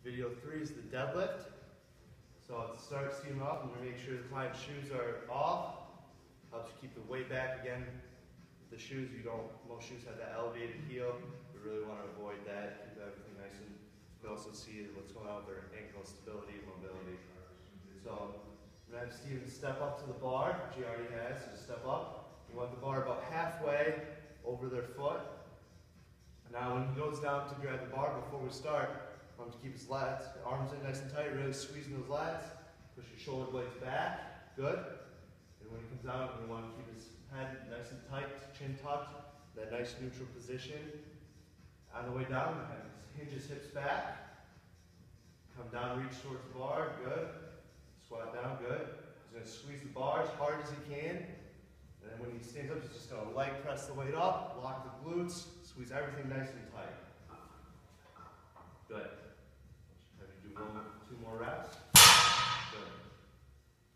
Video 3 is the deadlift. So to start steaming up, I'm going to make sure the client's shoes are off. Helps you keep the weight back again. The shoes, most shoes have that elevated heel. We really want to avoid that, keep everything nice, and you can also see what's going on with their ankle stability and mobility. So I'm going to have Steven step up to the bar, which he already has, so just step up. You want the bar about halfway over their foot. Now when he goes down to grab the bar before we start, I want him to keep his lats, arms in nice and tight, really squeezing those lats. Push your shoulder blades back, good. And when he comes out, we want to keep his head nice and tight, chin tucked, that nice neutral position. On the way down, hinge his hips back. Come down, reach towards the bar, good. Squat down, good. He's going to squeeze the bar as hard as he can. And then when he stands up, he's just going to leg press the weight up, lock the glutes, squeeze everything nice and tight. Good. Have you do two more reps. Good.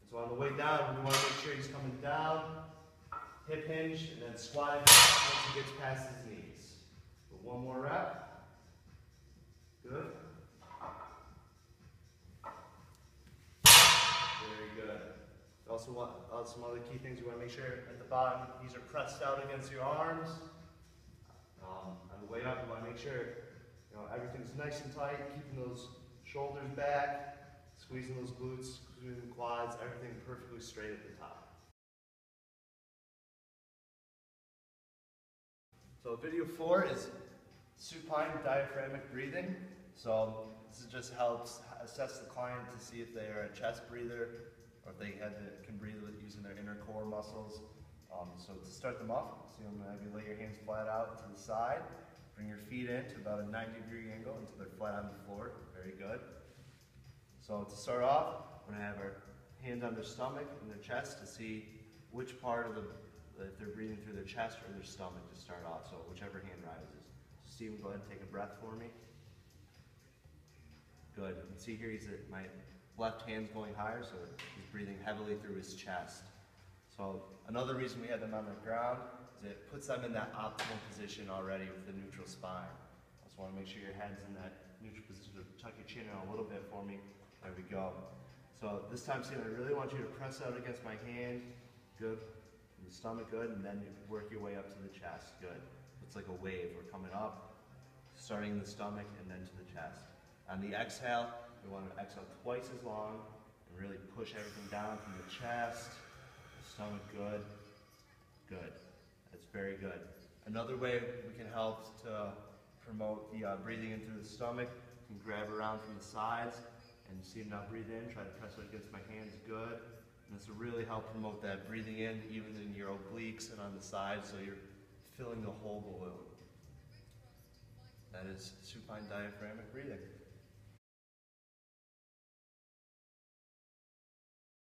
And so on the way down, we want to make sure he's coming down, hip hinge, and then squatting once he gets past his knees. But one more rep. Good. Very good. Also want some other key things. You want to make sure at the bottom knees are pressed out against your arms. On the way up, you want to make sure everything's nice and tight, keeping those shoulders back, squeezing those glutes, squeezing the quads, everything perfectly straight at the top. So video 4 is supine diaphragmatic breathing. So this just helps assess the client to see if they are a chest breather or if they can breathe with using their inner core muscles. So to start them off, I'm going to have you lay your hands flat out to the side. Bring your feet in to about a 90-degree angle until they're flat on the floor. Very good. So to start off, we're going to have our hands on their stomach and their chest to see which part of if they're breathing through their chest or their stomach to start off. So whichever hand rises. So Steven, go ahead and take a breath for me. Good. You can see here my left hand's going higher, so he's breathing heavily through his chest. So another reason we have them on the ground is it puts them in that optimal position already with the neutral spine. I just want to make sure your head's in that neutral position. Tuck your chin in a little bit for me. There we go. So this time, Steven, I really want you to press out against my hand. Good. And the stomach, good. And then you work your way up to the chest. Good. It's like a wave. We're coming up, starting in the stomach and then to the chest. On the exhale, we want to exhale twice as long and really push everything down from the chest. Stomach, good, good. That's very good. Another way we can help to promote the breathing in through the stomach, you can grab around from the sides and see him now breathe in, try to press it against my hands, good. And this will really help promote that breathing in, even in your obliques and on the sides, so you're filling the whole balloon. That is supine diaphragmatic breathing.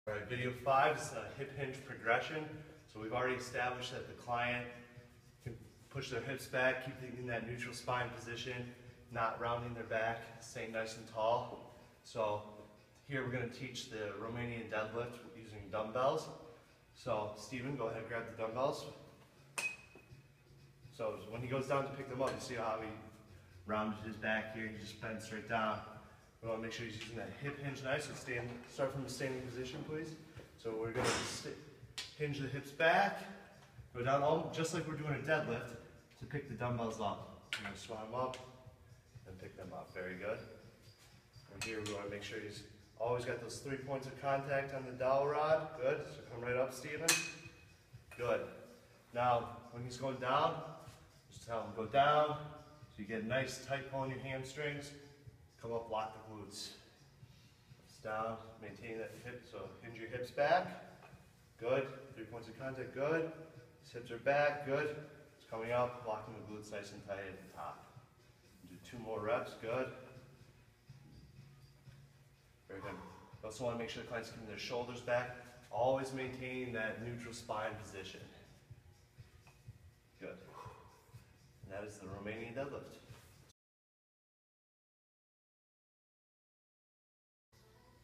All right, video 5 is a hip hinge progression. So we've already established that the client can push their hips back, keep in that neutral spine position, not rounding their back, staying nice and tall. So here we're going to teach the Romanian deadlift using dumbbells. So Steven, go ahead and grab the dumbbells. So when he goes down to pick them up, you see how he rounded his back here, he just bent straight down. We want to make sure he's using that hip hinge nice. So start from the standing position, please. So we're going to hinge the hips back, go down just like we're doing a deadlift to pick the dumbbells up. We're going to swat them up and pick them up. Very good. And here we want to make sure he's always got those 3 points of contact on the dowel rod. Good. So come right up, Steven. Good. Now, when he's going down, just tell him go down. So you get a nice tight pull in your hamstrings. Come up, lock the glutes. It's down, maintain that hip, so hinge your hips back. Good. 3 points of contact, good. His hips are back, good. It's coming up, locking the glutes nice and tight at the top. Do 2 more reps, good. Very good. You also want to make sure the client's keeping their shoulders back, always maintaining that neutral spine position. Good. And that is the Romanian deadlift.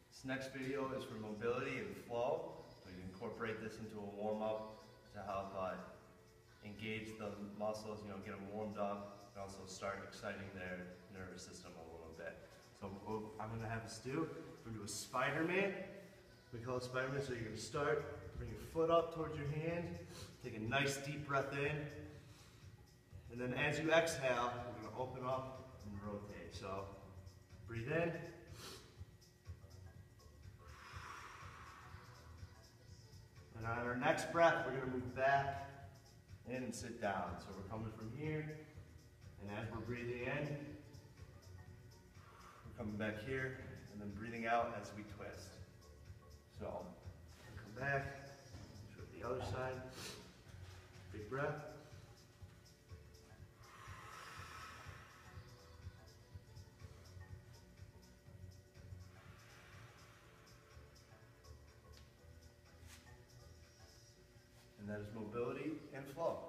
This next video is for mobility and flow. We can incorporate this into a warm-up to help engage the muscles, get them warmed up, and also start exciting their nervous system a little bit. So I'm gonna have us do, we're gonna do a Spider-Man. We call it Spider-Man, so you're gonna start, bring your foot up towards your hand, take a nice deep breath in, and then as you exhale, we're gonna open up and rotate. So breathe in. And on our next breath, we're gonna move back in and sit down. So we're coming from here, and as we're breathing in, we're coming back here, and then breathing out as we twist. So, come back, show the other side, big breath. And that is mobility and flow.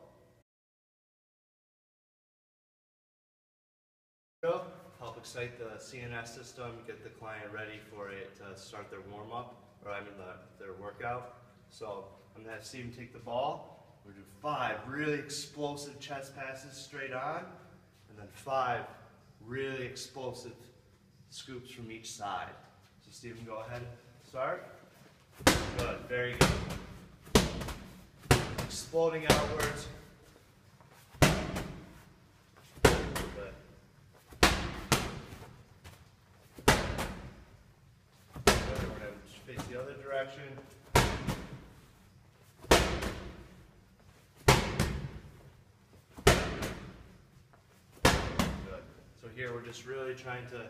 Help excite the CNS system, get the client ready for it to start their warm-up, or their workout. So I'm gonna have Steven take the ball. We're gonna do 5 really explosive chest passes straight on, and then 5 really explosive scoops from each side. So Steven, go ahead, start. Good, very good. Exploding outwards. Good. We're going to face the other direction. Good. So here we're just really trying to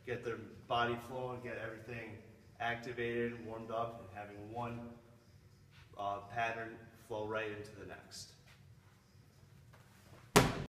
get their body flowing, get everything activated, warmed up, and having one pattern flow right into the next.